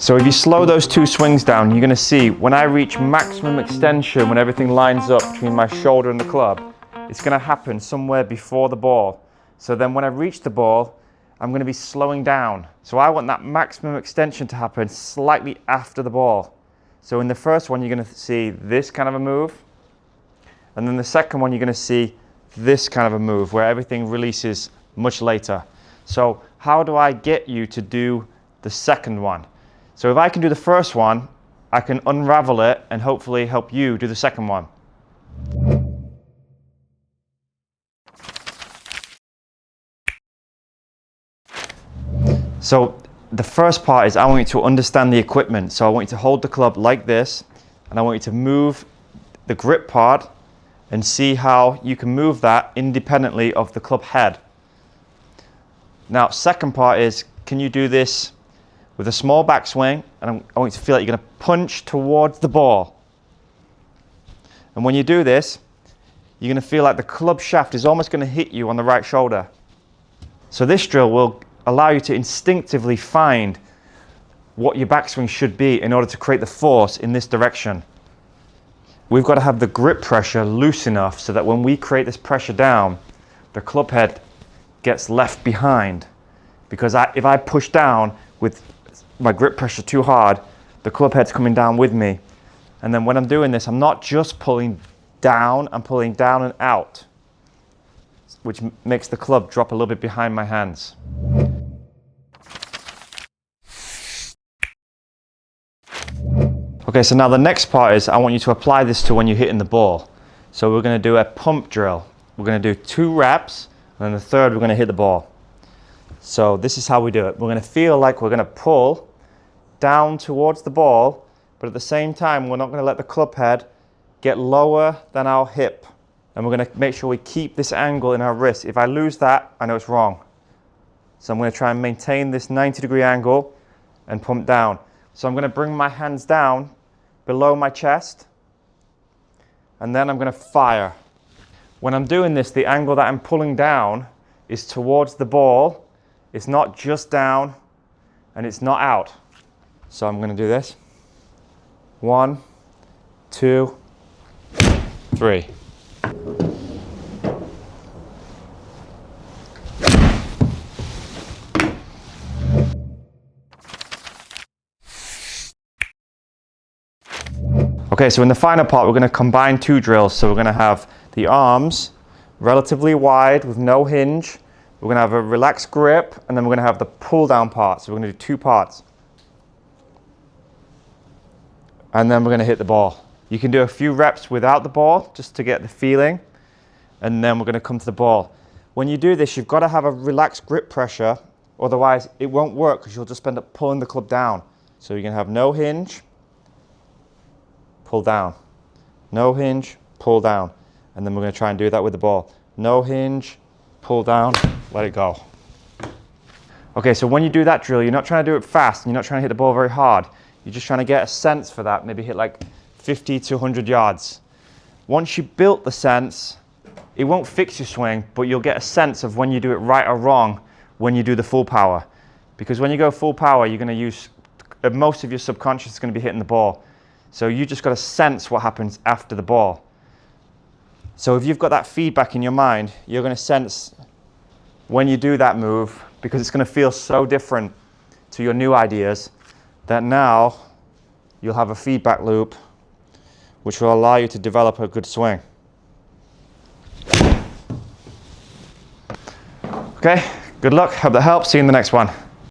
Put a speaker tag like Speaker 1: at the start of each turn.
Speaker 1: So if you slow those two swings down, you're going to see when I reach maximum extension, when everything lines up between my shoulder and the club, it's going to happen somewhere before the ball. So then when I reach the ball, I'm going to be slowing down. So I want that maximum extension to happen slightly after the ball. So in the first one, you're going to see this kind of a move. And then the second one, you're going to see this kind of a move where everything releases much later. So how do I get you to do the second one? So if I can do the first one, I can unravel it and hopefully help you do the second one. So the first part is I want you to understand the equipment. So I want you to hold the club like this, and I want you to move the grip part and see how you can move that independently of the club head. Now, second part is, can you do this with a small backswing? And I want you to feel like you're going to punch towards the ball. And when you do this, you're going to feel like the club shaft is almost going to hit you on the right shoulder. So this drill will allow you to instinctively find what your backswing should be in order to create the force in this direction. We've got to have the grip pressure loose enough so that when we create this pressure down, the club head gets left behind. Because if I push down with my grip pressure too hard, the club head's coming down with me. And then when I'm doing this, I'm not just pulling down, I'm pulling down and out, which makes the club drop a little bit behind my hands. Okay, so now the next part is I want you to apply this to when you're hitting the ball. So we're going to do a pump drill. We're going to do 2 reps, and then the third we're going to hit the ball. So this is how we do it. We're going to feel like we're going to pull down towards the ball, but at the same time we're not going to let the club head get lower than our hip. And we're going to make sure we keep this angle in our wrist. If I lose that, I know it's wrong. So I'm going to try and maintain this 90-degree angle and pump down. So I'm going to bring my hands down below my chest, and then I'm going to fire. When I'm doing this, the angle that I'm pulling down is towards the ball. It's not just down, and it's not out. So I'm going to do this. 1, 2, 3. Okay, so in the final part, we're going to combine 2 drills. So we're going to have the arms relatively wide with no hinge. We're going to have a relaxed grip, and then we're going to have the pull down part. So we're going to do 2 parts. And then we're going to hit the ball. You can do a few reps without the ball just to get the feeling. And then we're going to come to the ball. When you do this, you've got to have a relaxed grip pressure. Otherwise, it won't work because you'll just end up pulling the club down. So you're going to have no hinge, pull down. No hinge, pull down. And then we're going to try and do that with the ball. No hinge, pull down, let it go. Okay, so when you do that drill, you're not trying to do it fast, and you're not trying to hit the ball very hard. You're just trying to get a sense for that, maybe hit like 50 to 100 yards. Once you built the sense, it won't fix your swing, but you'll get a sense of when you do it right or wrong when you do the full power. Because when you go full power, you're going to use, most of your subconscious is going to be hitting the ball. So you just got to sense what happens after the ball. So if you've got that feedback in your mind, you're going to sense when you do that move, because it's going to feel so different to your new ideas, that now you'll have a feedback loop which will allow you to develop a good swing. Okay, good luck, hope that helps, see you in the next one.